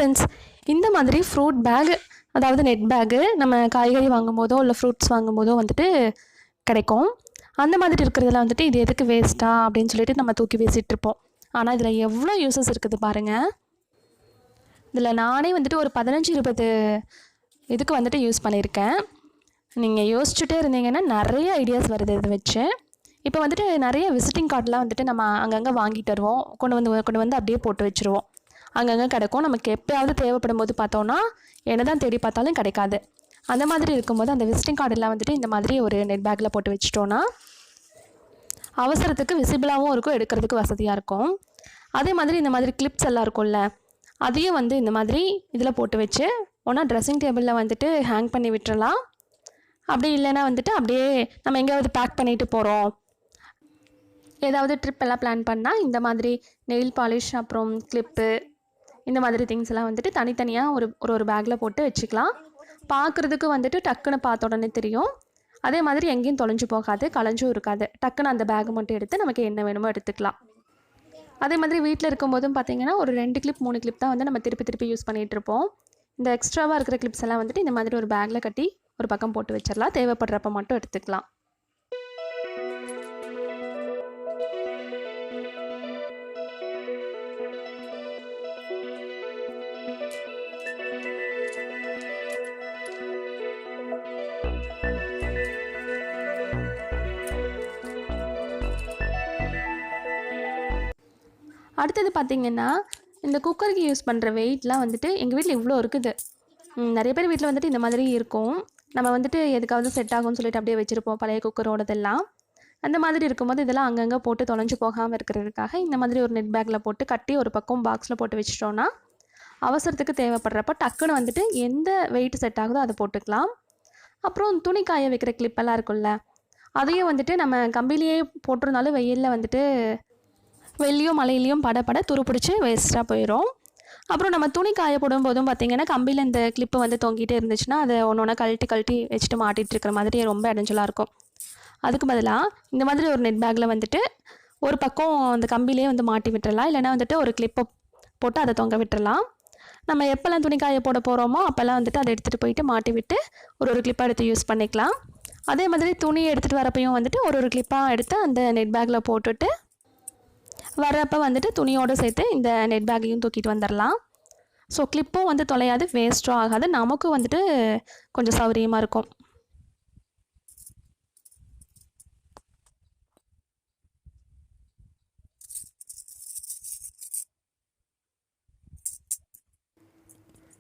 Friends, இந்த மாதிரி fruit back, அதாவது நெட் பேக்கு நம்ம காய்கறி வாங்கும்போதோ இல்லை ஃப்ரூட்ஸ் வாங்கும்போதோ வந்துட்டு கிடைக்கும். அந்த மாதிரி இருக்கிறதுல வந்துட்டு இது எதுக்கு வேஸ்ட்டா அப்படின்னு சொல்லிட்டு நம்ம தூக்கி வீசிட்டு இருப்போம். ஆனால் இதில் எவ்வளோ யூசஸ் இருக்குது பாருங்கள். இதில் நானே வந்துட்டு ஒரு 15-20 இதுக்கு வந்துட்டு யூஸ் பண்ணியிருக்கேன். நீங்கள் யோசிச்சுட்டே இருந்தீங்கன்னா நிறைய ஐடியாஸ் வருது இதை வச்சு. இப்போ வந்துட்டு நிறைய விசிட்டிங் கார்டெலாம் வந்துட்டு நம்ம அங்கங்கே வாங்கிட்டு வருவோம், கொண்டு வந்து அப்படியே போட்டு வச்சுருவோம். அங்கங்கே கிடைக்கும். நமக்கு எப்போயாவது தேவைப்படும் போது பார்த்தோன்னா என்ன தான் தேடி பார்த்தாலும் கிடைக்காது. அந்த மாதிரி இருக்கும்போது அந்த விசிட்டிங் கார்டெல்லாம் வந்துட்டு இந்த மாதிரி ஒரு நெட் பேக்கில் போட்டு வச்சிட்டோன்னா அவசரத்துக்கு விசிபிளாகவும் இருக்கும், எடுக்கிறதுக்கு வசதியாக இருக்கும். அதே மாதிரி இந்த மாதிரி கிளிப்ஸ் எல்லாம் இருக்கும்ல, அதையும் வந்து இந்த மாதிரி இதில் போட்டு வச்சு ஒன்றா ட்ரெஸ்ஸிங் டேபிளில் வந்துட்டு ஹேங் பண்ணி விட்டுறலாம். அப்படி இல்லைன்னா வந்துட்டு அப்படியே நம்ம எங்கேயாவது பேக் பண்ணிட்டு போகிறோம், ஏதாவது ட்ரிப் எல்லாம் பிளான் பண்ணால் இந்த மாதிரி நெயில் பாலிஷ் அப்புறம் கிளிப்பு இந்த மாதிரி திங்ஸ் எல்லாம் வந்துட்டு தனித்தனியாக ஒரு பேக்கில் போட்டு வச்சுக்கலாம். பார்க்குறதுக்கு வந்துட்டு டக்குன்னு பார்த்த உடனே தெரியும். அதே மாதிரி எங்கேயும் தொலைஞ்சு போகாது, களைஞ்சும் இருக்காது. டக்குன்னு அந்த பேக் மட்டும் எடுத்து நமக்கு என்ன வேணுமோ எடுத்துக்கலாம். அதே மாதிரி வீட்டில் இருக்கும்போதும் பார்த்திங்கன்னா ஒரு 2 கிளிப் 3 கிளிப் தான் வந்து நம்ம திருப்பி யூஸ் பண்ணிகிட்டு இருப்போம். இந்த எக்ஸ்ட்ராவாக இருக்கிற கிளிப்ஸ் எல்லாம் வந்துட்டு இந்த மாதிரி ஒரு பேக்கில் கட்டி ஒரு பக்கம் போட்டு வச்சிடலாம். தேவைப்படுறப்ப மட்டும் எடுத்துக்கலாம். அடுத்தது பார்த்திங்கன்னா இந்த குக்கருக்கு யூஸ் பண்ணுற வெயிட்லாம் வந்துட்டு எங்கள் வீட்டில் இவ்வளோ இருக்குது. நிறைய பேர் வீட்டில் வந்துட்டு இந்த மாதிரி இருக்கும். நம்ம வந்துட்டு எதுக்காவது செட் ஆகும்னு சொல்லிட்டு அப்படியே வச்சுருப்போம் பழைய குக்கரோடதெல்லாம். அந்த மாதிரி இருக்கும்போது இதெல்லாம் அங்கங்கே போட்டு தொலைஞ்சு போகாமல் இருக்கிறதுக்காக இந்த மாதிரி ஒரு நெட் பேக்கில் போட்டு கட்டி ஒரு பக்கம் பாக்ஸில் போட்டு வச்சிட்டோன்னா அவசரத்துக்கு தேவைப்படுறப்ப டக்குன்னு வந்துட்டு எந்த வெயிட் செட் ஆகுதோ அதை போட்டுக்கலாம். அப்புறம் துணி காய வைக்கிற கிளிப்பெல்லாம் இருக்குல்ல, அதையும் வந்துட்டு நம்ம கம்பிலேயே போட்டிருந்தாலும் வெயிலில் வந்துட்டு வெள்ளியும் மழையிலையும் பட துரு பிடிச்சி வேஸ்ட்டாக போயிடும். அப்புறம் நம்ம துணி காய போடும் போதும் பார்த்திங்கன்னா கம்பியில் இந்த கிளிப்பு வந்து தொங்கிட்டே இருந்துச்சுன்னா அதை ஒன்று கழட்டி வச்சுட்டு மாட்டிகிட்டு இருக்கிற மாதிரி ரொம்ப இடைஞ்சலாக இருக்கும். அதுக்கு பதிலாக இந்த மாதிரி ஒரு நெட் பேக்கில் வந்துட்டு ஒரு பக்கம் அந்த கம்பிலே வந்து மாட்டி விட்டுறலாம், இல்லைனா வந்துட்டு ஒரு கிளிப்பை போட்டு அதை தொங்க விட்டுறலாம். நம்ம எப்போல்லாம் துணி காய போட போகிறோமோ அப்போல்லாம் வந்துட்டு அதை எடுத்துகிட்டு போயிட்டு மாட்டி விட்டு ஒரு கிளிப்பாக எடுத்து யூஸ் பண்ணிக்கலாம். அதே மாதிரி துணி எடுத்துகிட்டு வரப்பையும் வந்துட்டு ஒரு கிளிப்பாக எடுத்து அந்த நெட் பேக்கில் போட்டுட்டு வரப்போ வந்துட்டு துணியோடு சேர்த்து இந்த நெட் பேக்கையும் தூக்கிட்டு வந்துடலாம். ஸோ கிளிப்பும் வந்து தொலையாது, வேஸ்ட்டும் ஆகாது, நமக்கும் வந்துட்டு கொஞ்சம் சௌகரியமாக இருக்கும்.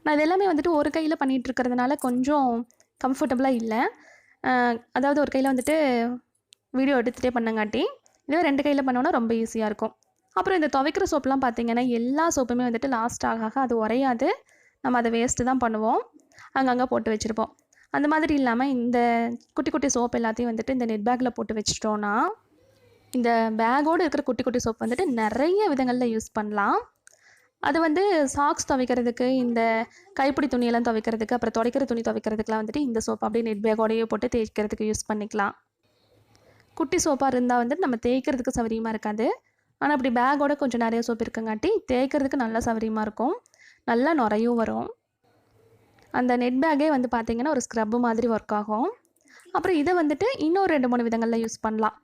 நான் இது எல்லாமே வந்துட்டு ஒரு கையில் பண்ணிகிட்டு இருக்கிறதுனால கொஞ்சம் கம்ஃபர்டபுளாக இல்லை. அதாவது ஒரு கையில் வந்துட்டு வீடியோ எடுத்துகிட்டே பண்ணங்காட்டி இதுவே 2 கையில் பண்ணோன்னா ரொம்ப ஈஸியாக இருக்கும். அப்புறம் இந்த துவைக்கிற சோப்புலாம் பார்த்திங்கன்னா எல்லா சோப்புமே வந்துட்டு லாஸ்ட் ஆக அது உரையாது, நம்ம அதை வேஸ்ட்டு தான் பண்ணுவோம், அங்கங்கே போட்டு வச்சுருப்போம். அந்த மாதிரி இல்லாமல் இந்த குட்டி சோப்பு எல்லாத்தையும் வந்துட்டு இந்த நெட் பேக்கில் போட்டு வச்சிட்டோன்னா இந்த பேக்கோடு இருக்கிற குட்டி சோப்பு வந்துட்டு நிறைய விதங்களில் யூஸ் பண்ணலாம். அது வந்து சாக்ஸ் துவைக்கிறதுக்கு, இந்த கைப்பிடி துணியெல்லாம் துவைக்கிறதுக்கு, அப்புறம் துடைக்கிற துணி துவைக்கிறதுக்குலாம் வந்துட்டு இந்த சோப்பு அப்படியே நெட் பேக்கோடையே போட்டு தேய்க்கிறதுக்கு யூஸ் பண்ணிக்கலாம். குட்டி சோப்பாக இருந்தால் வந்துட்டு நம்ம தேய்க்கிறதுக்கு சௌகரியமாக இருக்காது. ஆனால் அப்படி பேக்கோட கொஞ்சம் நிறைய சோப்பு இருக்கங்காட்டி தேய்க்கிறதுக்கு நல்லா சௌகரியமாக இருக்கும், நல்லா நுரையும் வரும். அந்த நெட் பேக்கே வந்து பார்த்திங்கன்னா ஒரு ஸ்க்ரப்பு மாதிரி ஒர்க் ஆகும். அப்புறம் இதை வந்துட்டு இன்னும் 2-3 விதங்களில் யூஸ் பண்ணலாம்.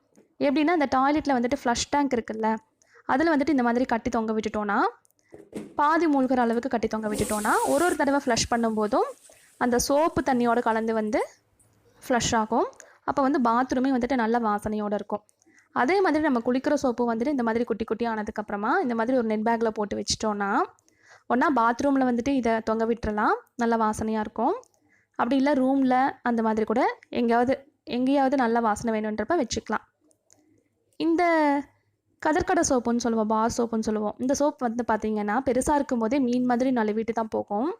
எப்படின்னா இந்த டாய்லெட்டில் வந்துட்டு ஃப்ளஷ் டேங்க் இருக்குல்ல, அதில் வந்துட்டு இந்த மாதிரி கட்டி தொங்க விட்டுட்டோன்னா, பாதி மூழ்கிற அளவுக்கு கட்டி தொங்க விட்டுட்டோன்னா ஒரு தடவை ஃப்ளஷ் பண்ணும்போதும் அந்த சோப்பு தண்ணியோடு கலந்து வந்து ஃப்ளஷ் ஆகும். அப்போ வந்து பாத்ரூமே வந்துட்டு நல்ல வாசனையோடு இருக்கும். அதே மாதிரி நம்ம குளிக்கிற சோப்பு வந்துட்டு இந்த மாதிரி குட்டி ஆனதுக்கப்புறமா இந்த மாதிரி ஒரு நெட் பேக்கில் போட்டு வச்சிட்டோன்னா ஒன்றா பாத்ரூமில் வந்துட்டு இதை தொங்க விட்டுறலாம், நல்ல வாசனையாக இருக்கும். அப்படி இல்லை ரூமில் அந்த மாதிரி கூட எங்கேயாவது நல்ல வாசனை வேணுன்றப்ப வச்சுக்கலாம். இந்த கதற்கடை சோப்புன்னு சொல்லுவோம், பார் சோப்புன்னு சொல்லுவோம். இந்த சோப் வந்து பார்த்திங்கன்னா பெருசாக இருக்கும் போதே மீன் மாதிரி நழுவிட்டு தான் போகும்,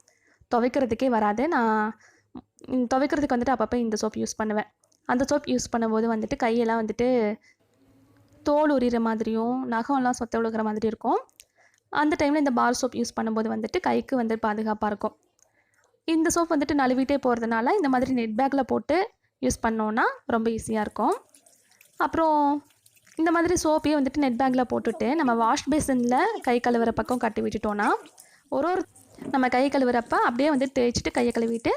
துவைக்கிறதுக்கே வராது. நான் துவைக்கிறதுக்கு வந்துட்டு அப்பப்போ இந்த சோப் யூஸ் பண்ணுவேன். அந்த சோப் யூஸ் பண்ணும்போது வந்துட்டு கையெல்லாம் வந்துட்டு தோல் உரிகிற மாதிரியும் நகம்லாம் சொத்த விழுகிற மாதிரி இருக்கும். அந்த டைமில் இந்த பார் சோப் யூஸ் பண்ணும்போது வந்துட்டு கைக்கு வந்து பாதுகாப்பாக இருக்கும். இந்த சோப் வந்துட்டு நழுவிட்டே போகிறதுனால இந்த மாதிரி நெட் பேக்கில் போட்டு யூஸ் பண்ணோன்னா ரொம்ப ஈஸியாக இருக்கும். அப்புறம் இந்த மாதிரி சோப்பையே வந்துட்டு நெட் பேக்கில் போட்டுட்டு நம்ம வாஷ் பேசினில் கை கழுவுற பக்கம் கட்டி விட்டுட்டோன்னா ஒரு நம்ம கை கழுவுறப்ப அப்படியே வந்து தேய்ச்சிட்டு கையை கழுவிட்டு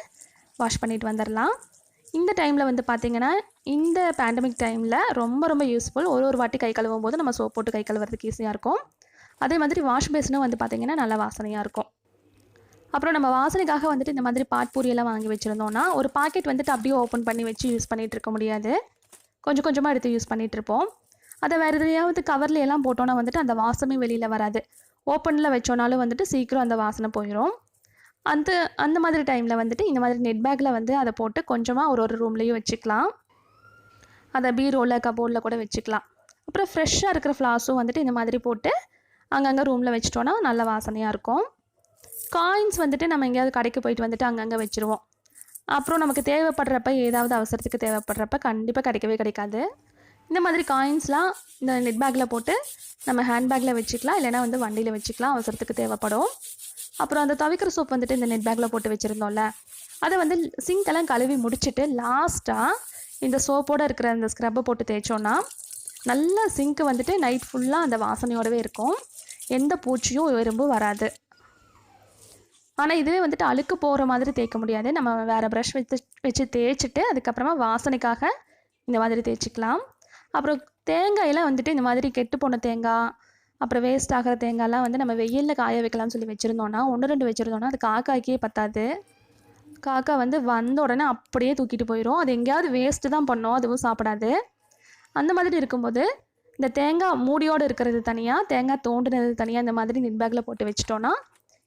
வாஷ் பண்ணிட்டு வந்துடலாம். இந்த டைமில் வந்து பார்த்திங்கன்னா இந்த பேண்டமிக் டைமில் ரொம்ப ரொம்ப யூஸ்ஃபுல். ஒரு வாட்டி கை கழுவும் போது நம்ம சோப் போட்டு கை கழுவுறதுக்கு ஈஸியாக இருக்கும். அதே மாதிரி வாஷ் பேஸினும் வந்து பார்த்திங்கன்னா நல்லா வாசனையாக இருக்கும். அப்புறம் நம்ம வாசனைக்காக வந்துட்டு இந்த மாதிரி பாட்பூரியெல்லாம் வாங்கி வச்சுருந்தோன்னா ஒரு பாக்கெட் வந்துட்டு அப்படியே ஓப்பன் பண்ணி வச்சு யூஸ் பண்ணிகிட்டு இருக்க முடியாது. கொஞ்சம் கொஞ்சமாக எடுத்து யூஸ் பண்ணிகிட்ருப்போம். அதை வேறு எதையாவது கவரில் எல்லாம் போட்டோன்னா வந்துட்டு அந்த வாசமே வெளியில் வராது. ஓப்பனில் வச்சோன்னாலும் வந்துட்டு சீக்கிரம் அந்த வாசனை போயிடும். அந்த மாதிரி டைமில் வந்துட்டு இந்த மாதிரி நெட் பேக்கில் வந்து அதை போட்டு கொஞ்சமாக ஒரு ரூம்லேயும் வச்சுக்கலாம். அதை பீரோவில் கபோர்டில் கூட வச்சுக்கலாம். அப்புறம் ஃப்ரெஷ்ஷாக இருக்கிற ஃப்ளாஸும் வந்துட்டு இந்த மாதிரி போட்டு அங்கங்கே ரூமில் வச்சிட்டோன்னா நல்ல வாசனையாக இருக்கும். காயின்ஸ் வந்துட்டு நம்ம எங்கேயாவது கடைக்கு போயிட்டு வந்துட்டு அங்கங்கே வச்சுருவோம். அப்புறம் நமக்கு தேவைப்படுறப்ப ஏதாவது அவசரத்துக்கு தேவைப்படுறப்ப கண்டிப்பாக கிடைக்காது. இந்த மாதிரி காயின்ஸ்லாம் இந்த நெட் பேக்கில் போட்டு நம்ம ஹேண்ட் பேக்கில் வச்சுக்கலாம், இல்லைனா வந்து வண்டியில் வச்சுக்கலாம், அவசரத்துக்கு தேவைப்படும். அப்புறம் அந்த துவைக்கிற சோப் வந்துட்டு இந்த நெட் பேக்கில் போட்டு வச்சுருந்தோம்ல, அதை வந்து சிங்க்கெல்லாம் கழுவி முடிச்சுட்டு லாஸ்ட்டாக இந்த சோப்போடு இருக்கிற அந்த ஸ்க்ரப்பை போட்டு தேய்ச்சோன்னா நல்லா சிங்க்கு வந்துட்டு நைட் ஃபுல்லாக அந்த வாசனையோடவே இருக்கும். எந்த பூச்சியும் எறும்பும் வராது. ஆனால் இதுவே வந்துட்டு அழுக்கு போகிற மாதிரி தேய்க்க முடியாது. நம்ம வேறு ப்ரஷ் வச்சு தேய்ச்சிட்டு அதுக்கப்புறமா வாசனைக்காக இந்த மாதிரி தேய்ச்சிக்கலாம். அப்புறம் தேங்காயெல்லாம் வந்துட்டு இந்த மாதிரி கெட்டு போன தேங்காய், அப்புறம் வேஸ்ட் ஆகிற தேங்காயெல்லாம் வந்து நம்ம வெயிலில் காய வைக்கலாம்னு சொல்லி வச்சுருந்தோன்னா 1-2 வச்சுருந்தோன்னா அது காக்காய்க்கே பத்தாது. காக்கா வந்து வந்த உடனே அப்படியே தூக்கிட்டு போயிடும். அது எங்கேயாவது வேஸ்ட்டு தான் பண்ணோம், அதுவும் சாப்பிடாது. அந்த மாதிரி இருக்கும்போது இந்த தேங்காய் மூடியோடு இருக்கிறது தனியாக, தேங்காய் தோண்டினது தனியாக இந்த மாதிரி நெட் பேக்கில் போட்டு வச்சிட்டோன்னா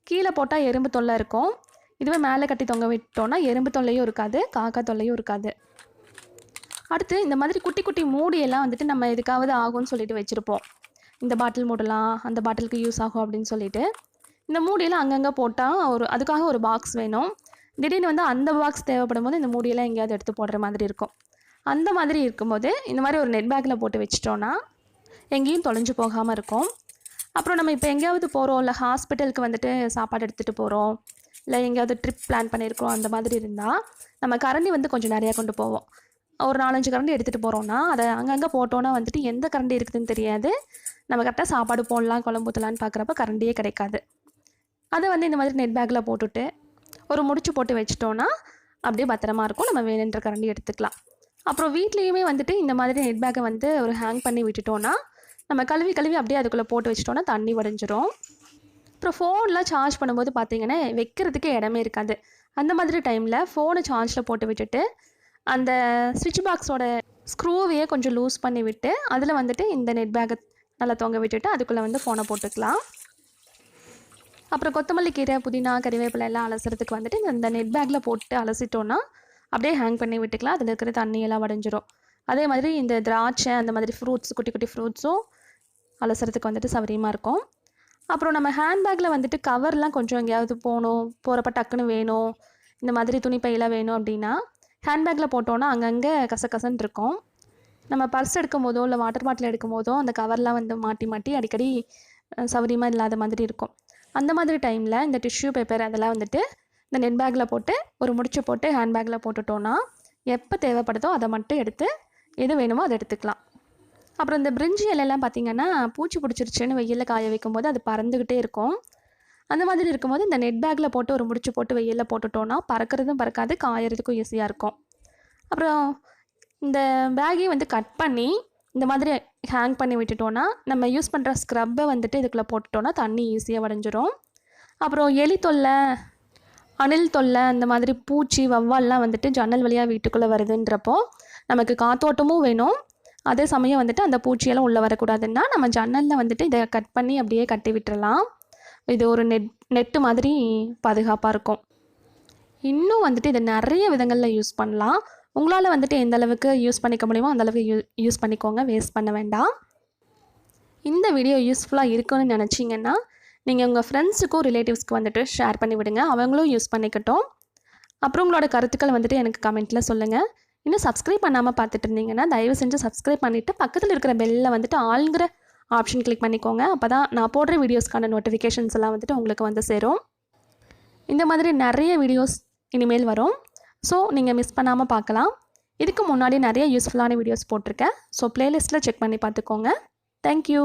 கீழே போட்டால் எறும்பு தொல்லை இருக்கும். இதுவே மேலே கட்டி தொங்க விட்டோன்னா எறும்பு தொல்லையும் இருக்காது, காக்கா தொல்லையும் இருக்காது. அடுத்து இந்த மாதிரி குட்டி குட்டி மூடியெல்லாம் வந்துட்டு நம்ம எதுக்காவது ஆகும்னு சொல்லிட்டு வச்சுருப்போம். இந்த பாட்டில் மூடலாம், அந்த பாட்டிலுக்கு யூஸ் ஆகும் அப்படின்னு சொல்லிட்டு இந்த மூடியெல்லாம் அங்கங்கே போட்டால் அதுக்காக ஒரு பாக்ஸ் வேணும். திடீர்னு வந்து அந்த பாக்ஸ் தேவைப்படும் போது இந்த மூடியெல்லாம் எங்கேயாவது எடுத்து போடுற மாதிரி இருக்கும். அந்த மாதிரி இருக்கும்போது இந்த மாதிரி ஒரு நெட் பேக்கில் போட்டு வச்சிட்டோன்னா எங்கேயும் தொலைஞ்சு போகாமல் இருக்கும். அப்புறம் நம்ம இப்போ எங்கேயாவது போகிறோம், இல்லை ஹாஸ்பிட்டலுக்கு வந்துட்டு சாப்பாடு எடுத்துகிட்டு போகிறோம், இல்லை எங்கேயாவது ட்ரிப் பிளான் பண்ணியிருக்கோம், அந்த மாதிரி இருந்தால் நம்ம கரண்டி வந்து கொஞ்சம் நிறையா கொண்டு போவோம். ஒரு 4-5 கரண்டி எடுத்துகிட்டு போகிறோன்னா அதை அங்கங்கே போட்டோன்னா வந்துட்டு எந்த கரண்டி இருக்குதுன்னு தெரியாது. நம்ம கரெக்டாக சாப்பாடு போடலாம், குழம்பு ஊற்றலான்னு பார்க்குறப்ப கரண்டியே கிடைக்காது. அதை வந்து இந்த மாதிரி நெட் பேக்கில் போட்டுட்டு ஒரு முடிச்சு போட்டு வச்சிட்டோன்னா அப்படியே பத்திரமா இருக்கும். நம்ம வேணுன்ற கரண்டி எடுத்துக்கலாம். அப்புறம் வீட்லேயுமே வந்துட்டு இந்த மாதிரி நெட் பேக்கை வந்து ஒரு ஹேங் பண்ணி விட்டுட்டோன்னா நம்ம கழுவி அப்படியே அதுக்குள்ளே போட்டு வச்சிட்டோன்னா தண்ணி வடிஞ்சிரும். அப்புறம் ஃபோன்லாம் சார்ஜ் பண்ணும்போது பார்த்திங்கன்னா வைக்கிறதுக்கு இடமே இருக்காது. அந்த மாதிரி டைமில் ஃபோனை சார்ஜில் போட்டு விட்டுட்டு அந்த ஸ்விட்ச் பாக்ஸோட ஸ்க்ரூவையே கொஞ்சம் லூஸ் பண்ணி விட்டு அதில் வந்துட்டு இந்த நெட் பேக்கை நல்லா தொங்க விட்டுட்டு அதுக்குள்ளே வந்து ஃபோனை போட்டுக்கலாம். அப்புறம் கொத்தமல்லி கீரை, புதினா, கறிவேப்பிலை எல்லாம் அலசுறதுக்கு வந்துட்டு இந்த நெட் பேக்கில் போட்டு அலசிட்டோன்னா அப்படியே ஹேங் பண்ணி விட்டுக்கலாம். அதில் இருக்கிற தண்ணியெல்லாம் வடிஞ்சிரும். அதே மாதிரி இந்த திராட்சை அந்த மாதிரி ஃப்ரூட்ஸ், குட்டி குட்டி ஃப்ரூட்ஸும் அலசுறதுக்கு வந்துட்டு சௌகரியமாக இருக்கும். அப்புறம் நம்ம ஹேண்ட்பேக்கில் வந்துட்டு கவர்லாம் கொஞ்சம் எங்கேயாவது போகிறப்ப டக்குன்னு வேணும், இந்த மாதிரி துணிப்பையெல்லாம் வேணும் அப்படின்னா ஹேண்ட்பேக்கில் போட்டோன்னா அங்கங்கே கசகசன்னு இருக்கும். நம்ம பர்ஸ் எடுக்கும் போதோ இல்லை வாட்டர் பாட்டில் எடுக்கும் போதோ அந்த கவர்லாம் வந்து மாட்டி அடிக்கடி சௌகரியமாக இல்லாத மாதிரி இருக்கும். அந்த மாதிரி டைமில் இந்த டிஷ்யூ பேப்பர் அதெல்லாம் வந்துட்டு இந்த நெட் பேக்கில் போட்டு ஒரு முடிச்சு போட்டு ஹேண்ட்பேக்கில் போட்டுட்டோன்னா எப்போ தேவைப்படுதோ அதை மட்டும் எடுத்து எது வேணுமோ அதை எடுத்துக்கலாம். அப்புறம் இந்த பிரிஞ்சி இலையெல்லாம் பார்த்திங்கன்னா பூச்சி பிடிச்சிருச்சுன்னு வெயிலில் காய வைக்கும்போது அது பறந்துக்கிட்டே இருக்கும். அந்த மாதிரி இருக்கும்போது இந்த நெட் பேக்கில் போட்டு ஒரு முடிச்சு போட்டு வெயிலில் போட்டுட்டோன்னா பறக்கிறதும் பறக்காது, காயறதுக்கும் ஈஸியாக இருக்கும். அப்புறம் இந்த பேக்கையும் வந்து கட் பண்ணி இந்த மாதிரி ஹேங் பண்ணி விட்டுட்டோன்னா நம்ம யூஸ் பண்ணுற ஸ்க்ரப்பை வந்துட்டு இதுக்குள்ளே போட்டுட்டோன்னா தண்ணி ஈஸியாக வடிஞ்சிரும். அப்புறம் எலி தொல்லை, அணில் தொல்லை, அந்த மாதிரி பூச்சி வவ்வால்லாம் வந்துட்டு ஜன்னல் வழியாக வீட்டுக்குள்ளே வருதுன்றப்போ நமக்கு காத்தோட்டமும் வேணும், அதே சமயம் வந்துட்டு அந்த பூச்சியெல்லாம் உள்ளே வரக்கூடாதுன்னா நம்ம ஜன்னலில் வந்துட்டு இதை கட் பண்ணி அப்படியே கட்டி விட்டுறலாம். இது ஒரு நெட்டு மாதிரி பாதுகாப்பாக இருக்கும். இன்னும் வந்துட்டு இதை நிறைய விதங்களில் யூஸ் பண்ணலாம். உங்களால் வந்துட்டு எந்த அளவுக்கு யூஸ் பண்ணிக்க முடியுமோ அந்தளவுக்கு யூஸ் பண்ணிக்கோங்க, வேஸ்ட் பண்ண வேண்டாம். இந்த வீடியோ யூஸ்ஃபுல்லாக இருக்குன்னு நினச்சிங்கன்னா நீங்கள் உங்கள் ஃப்ரெண்ட்ஸுக்கும் ரிலேட்டிவ்ஸ்க்கு வந்துட்டு ஷேர் பண்ணி விடுங்க, அவங்களும் யூஸ் பண்ணிக்கட்டும். அப்புறம் உங்களோட கருத்துக்கள் வந்துட்டு எனக்கு கமெண்ட்டில் சொல்லுங்கள். இன்னும் சப்ஸ்கிரைப் பண்ணாமல் பார்த்துட்டு இருந்தீங்கன்னா தயவு செஞ்சு சப்ஸ்கிரைப் பண்ணிவிட்டு பக்கத்தில் இருக்கிற பெல்லில் வந்துட்டு ஆளுங்கிற ஆப்ஷன் கிளிக் பண்ணிக்கோங்க. அப்போ தான் நான் போடுற வீடியோஸ்க்கான நோட்டிஃபிகேஷன்ஸ் எல்லாம் வந்துட்டு உங்களுக்கு வந்து சேரும். இந்த மாதிரி நிறைய வீடியோஸ் இனிமேல் வரும். ஸோ நீங்கள் மிஸ் பண்ணாமல் பார்க்கலாம். இதுக்கு முன்னாடி நிறைய யூஸ்ஃபுல்லான வீடியோஸ் போட்டிருக்கேன். ஸோ ப்ளேலிஸ்ட்டில் செக் பண்ணி பார்த்துக்கோங்க. தேங்க்யூ.